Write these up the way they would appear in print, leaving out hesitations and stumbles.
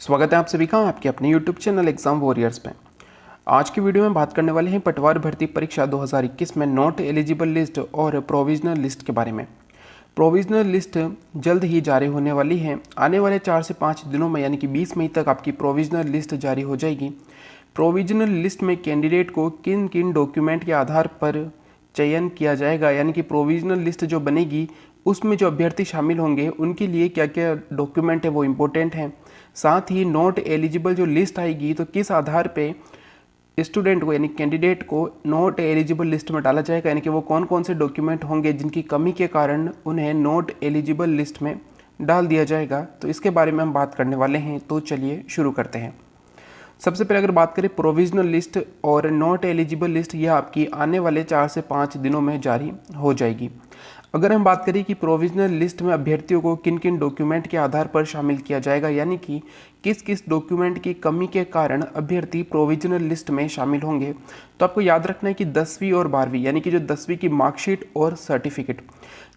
स्वागत है आप सभी का आपके अपने YouTube चैनल एग्जाम वॉरियर्स में। आज की वीडियो में बात करने वाले हैं पटवार भर्ती परीक्षा 2021 में नॉट एलिजिबल लिस्ट और प्रोविजनल लिस्ट के बारे में। प्रोविजनल लिस्ट जल्द ही जारी होने वाली है। आने वाले 4 से 5 दिनों में यानी कि 20 मई तक आपकी प्रोविजनल लिस्ट जारी हो जाएगी। प्रोविजनल लिस्ट में कैंडिडेट को किन किन डॉक्यूमेंट के आधार पर चयन किया जाएगा, यानी कि प्रोविजनल लिस्ट जो बनेगी उसमें जो अभ्यर्थी शामिल होंगे उनके लिए क्या क्या डॉक्यूमेंट है वो इम्पोर्टेंट हैं। साथ ही नॉट एलिजिबल जो लिस्ट आएगी तो किस आधार पे स्टूडेंट को यानी कैंडिडेट को नॉट एलिजिबल लिस्ट में डाला जाएगा, यानी कि वो कौन कौन से डॉक्यूमेंट होंगे जिनकी कमी के कारण उन्हें नॉट एलिजिबल लिस्ट में डाल दिया जाएगा। तो इसके बारे में हम बात करने वाले हैं, तो चलिए शुरू करते हैं। सबसे पहले अगर बात करें प्रोविजनल लिस्ट और नॉट एलिजिबल लिस्ट, यह आपकी आने वाले 4 से 5 दिनों में जारी हो जाएगी। अगर हम बात करें कि प्रोविजनल लिस्ट में अभ्यर्थियों को किन किन डॉक्यूमेंट के आधार पर शामिल किया जाएगा, यानी कि किस किस डॉक्यूमेंट की कमी के कारण अभ्यर्थी प्रोविजनल लिस्ट में शामिल होंगे, तो आपको याद रखना है कि 10वीं और 12वीं यानी कि जो 10वीं की मार्कशीट और सर्टिफिकेट,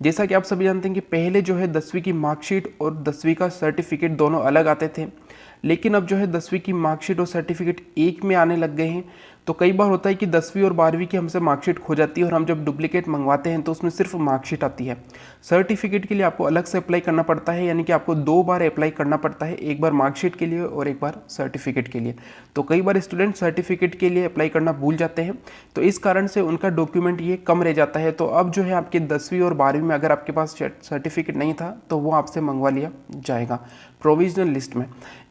जैसा कि आप सभी जानते हैं कि पहले जो है 10वीं की मार्कशीट और 10वीं का सर्टिफिकेट दोनों अलग आते थे, लेकिन अब जो है 10वीं की मार्कशीट और सर्टिफिकेट एक में आने लग गए हैं। तो कई बार होता है कि 10वीं और 12वीं की हमसे मार्कशीट खो जाती है और हम जब डुप्लीकेट मंगवाते हैं तो उसमें सिर्फ मार्कशीट आती है। सर्टिफिकेट के लिए आपको अलग से अप्लाई करना पड़ता है, यानी कि आपको 2 बार अप्लाई करना पड़ता है, एक बार मार्कशीट के लिए और एक बार सर्टिफिकेट के लिए। तो कई बार स्टूडेंट सर्टिफिकेट के लिए अप्लाई करना भूल जाते हैं, तो इस कारण से उनका डॉक्यूमेंट ये कम रह जाता है। तो अब जो है आपके 10वीं और 12वीं में अगर आपके पास सर्टिफिकेट नहीं था तो वो आपसे मंगवा लिया जाएगा प्रोविजनल लिस्ट में।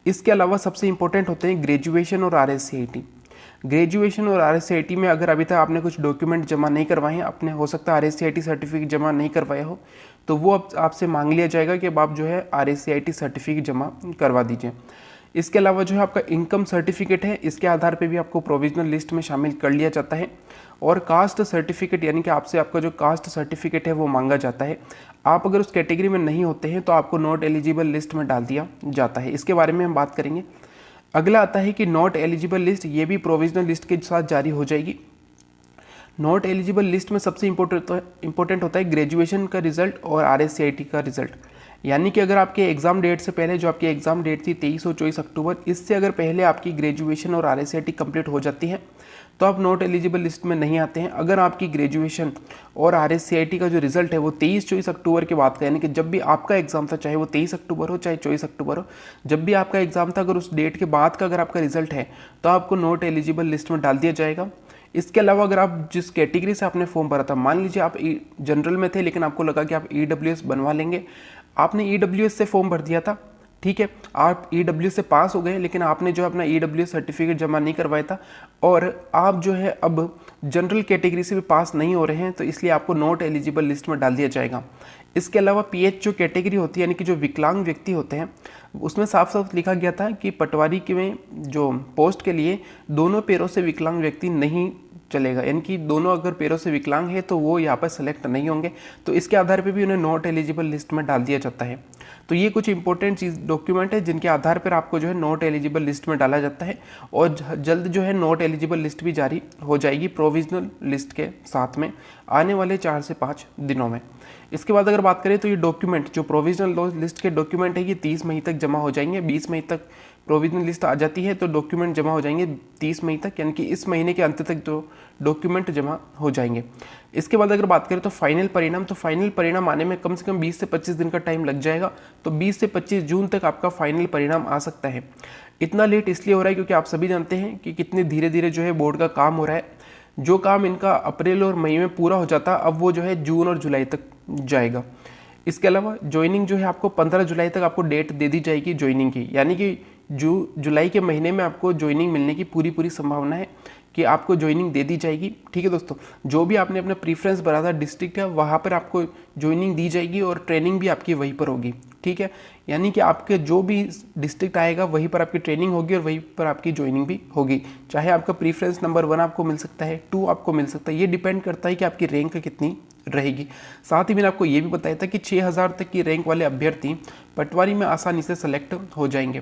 इसके अलावा सबसे इंपॉर्टेंट होते हैं ग्रेजुएशन और RSCIT। ग्रेजुएशन और RSCIT में अगर अभी तक आपने कुछ डॉक्यूमेंट जमा नहीं करवाए हैं, आपने हो सकता है RSCIT सर्टिफिकेट जमा नहीं करवाया हो, तो वो अब आपसे मांग लिया जाएगा कि अब आप जो है RSCIT सर्टिफिकेट जमा करवा दीजिए। इसके अलावा जो है आपका इनकम सर्टिफिकेट है, इसके आधार पे भी आपको प्रोविजनल लिस्ट में शामिल कर लिया जाता है। और कास्ट सर्टिफिकेट, यानी कि आपसे आपका जो कास्ट सर्टिफिकेट है वो मांगा जाता है। आप अगर उस कैटेगरी में नहीं होते हैं तो आपको नॉट एलिजिबल लिस्ट में डाल दिया जाता है। इसके बारे में हम बात करेंगे। अगला आता है कि नॉट एलिजिबल लिस्ट, ये भी प्रोविजनल लिस्ट के साथ जारी हो जाएगी। नॉट एलिजिबल लिस्ट में सबसे इंपॉर्टेंट होता है ग्रेजुएशन का रिजल्ट और RSCIT का रिजल्ट, यानी कि अगर आपके एग्ज़ाम डेट से पहले जो आपकी एग्ज़ाम डेट थी 23 और 24 अक्टूबर, इससे अगर पहले आपकी ग्रेजुएशन और RSCIT कंप्लीट हो जाती है तो आप नॉट एलिजिबल लिस्ट में नहीं आते हैं। अगर आपकी ग्रेजुएशन और RSCIT का जो रिजल्ट है वो 23-24 अक्टूबर के बाद का, यानी कि जब भी आपका एग्जाम था, चाहे वो 23 अक्टूबर हो चाहे 24 अक्टूबर हो, जब भी आपका एग्जाम था, अगर उस डेट के बाद का अगर आपका रिजल्ट है तो आपको नॉट एलिजिबल लिस्ट में डाल दिया जाएगा। इसके अलावा अगर आप जिस कैटेगरी से आपने फॉर्म भरा था, मान लीजिए आप जनरल में थे लेकिन आपको लगा कि आप EWS बनवा लेंगे, आपने EWS से फॉर्म भर दिया था, ठीक है, आप EWS से पास हो गए लेकिन आपने जो अपना EWS सर्टिफिकेट जमा नहीं करवाया था और आप जो है अब जनरल कैटेगरी से भी पास नहीं हो रहे हैं, तो इसलिए आपको नॉट एलिजिबल लिस्ट में डाल दिया जाएगा। इसके अलावा PH जो कैटेगरी होती है, यानी कि जो विकलांग व्यक्ति होते हैं, उसमें साफ साफ लिखा गया था कि पटवारी के में जो पोस्ट के लिए दोनों पैरों से विकलांग व्यक्ति नहीं चलेगा, यानी कि दोनों अगर पैरों से विकलांग है तो वो यहाँ पर सेलेक्ट नहीं होंगे। तो इसके आधार पे भी उन्हें नॉट एलिजिबल लिस्ट में डाल दिया जाता है। तो ये कुछ इंपॉर्टेंट डॉक्यूमेंट है जिनके आधार पर आपको जो है नॉट एलिजिबल लिस्ट में डाला जाता है और जल्द जो है नॉट एलिजिबल लिस्ट भी जारी हो जाएगी प्रोविजनल लिस्ट के साथ में आने वाले 4 से 5 दिनों में। इसके बाद अगर बात करें तो ये डॉक्यूमेंट जो प्रोविजनल लिस्ट के डॉक्यूमेंट है ये 30 मई तक जमा हो जाएंगे। 20 मई तक प्रोविजनल लिस्ट आ जाती है तो डॉक्यूमेंट जमा हो जाएंगे 30 मई तक, यानी कि इस महीने के अंत तक जो डॉक्यूमेंट जमा हो जाएंगे। इसके बाद अगर बात करें तो फाइनल परिणाम, तो फाइनल परिणाम आने में कम से कम 20 से 25 दिन का टाइम लग जाएगा। तो 20 से 25 जून तक आपका फाइनल परिणाम आ सकता है। इतना लेट इसलिए हो रहा है क्योंकि आप सभी जानते हैं कि कितने धीरे धीरे जो है बोर्ड का काम हो रहा है। जो काम इनका अप्रैल और मई में पूरा हो जाता अब वो जो है जून और जुलाई तक जाएगा। इसके अलावा ज्वाइनिंग जो है आपको 15 जुलाई तक आपको डेट दे दी जाएगी ज्वाइनिंग की, यानी कि जुलाई के महीने में आपको ज्वाइनिंग मिलने की पूरी संभावना है कि आपको ज्वाइनिंग दे दी जाएगी। ठीक है दोस्तों, जो भी आपने अपना प्रीफरेंस भरा था डिस्ट्रिक्ट है वहाँ पर आपको ज्वाइनिंग दी जाएगी और ट्रेनिंग भी आपकी वहीं पर होगी। ठीक है, यानी कि आपके जो भी डिस्ट्रिक्ट आएगा वहीं पर आपकी ट्रेनिंग होगी और वहीं पर आपकी ज्वाइनिंग भी होगी। चाहे आपका प्रीफरेंस नंबर 1 आपको मिल सकता है, 2 आपको मिल सकता है, ये डिपेंड करता है कि आपकी रैंक कितनी रहेगी। साथ ही मैंने आपको ये भी बताया था कि 6000 तक की रैंक वाले अभ्यर्थी पटवारी में आसानी से सेलेक्ट हो जाएंगे।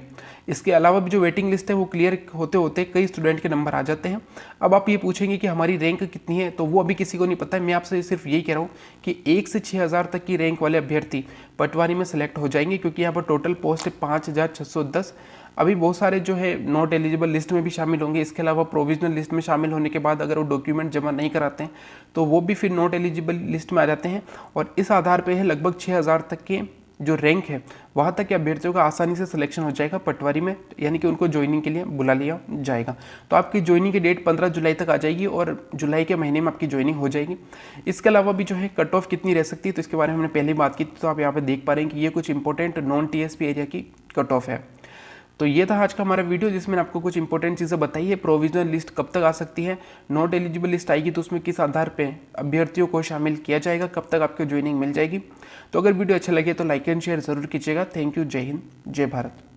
इसके अलावा भी जो वेटिंग लिस्ट है वो क्लियर होते होते कई स्टूडेंट के नंबर आ जाते हैं। अब आप ये पूछेंगे कि हमारी रैंक कितनी है, तो वो अभी किसी को नहीं पता है। मैं आपसे सिर्फ यही कह रहा हूँ कि 1 से 6000 तक की रैंक वाले अभ्यर्थी पटवारी में सेलेक्ट हो जाएंगे, क्योंकि यहाँ पर टोटल पोस्ट है 5610। अभी बहुत सारे जो है नॉट एलिजिबल लिस्ट में भी शामिल होंगे। इसके अलावा प्रोविजनल लिस्ट में शामिल होने के बाद अगर वो डॉक्यूमेंट जमा नहीं कराते हैं तो वो भी फिर नॉट एलिजिबल लिस्ट में आ जाते हैं। और इस आधार पर है लगभग 6000 तक के जो रैंक है वहाँ तक के अभ्यर्थियों का आसानी से सिलेक्शन हो जाएगा पटवारी में, यानी कि उनको ज्वाइनिंग के लिए बुला लिया जाएगा। तो आपकी ज्वाइनिंग की डेट 15 जुलाई तक आ जाएगी और जुलाई के महीने में आपकी ज्वाइनिंग हो जाएगी। इसके अलावा भी जो है कट ऑफ कितनी रह सकती है तो इसके बारे में हमने पहले ही बात की थी, तो आप यहाँ पर देख पा रहे हैं कि ये कुछ इंपॉर्टेंट नॉन टीएसपी एरिया की कट ऑफ है। तो ये था आज का हमारा वीडियो जिसमें आपको कुछ इंपॉर्टेंट चीज़ें बताई है। प्रोविजनल लिस्ट कब तक आ सकती है, नॉट एलिजिबल लिस्ट आएगी तो उसमें किस आधार पे अभ्यर्थियों को शामिल किया जाएगा, कब तक आपको ज्वाइनिंग मिल जाएगी। तो अगर वीडियो अच्छा लगे तो लाइक एंड शेयर जरूर कीजिएगा। Thank you. जय हिंद, जय भारत।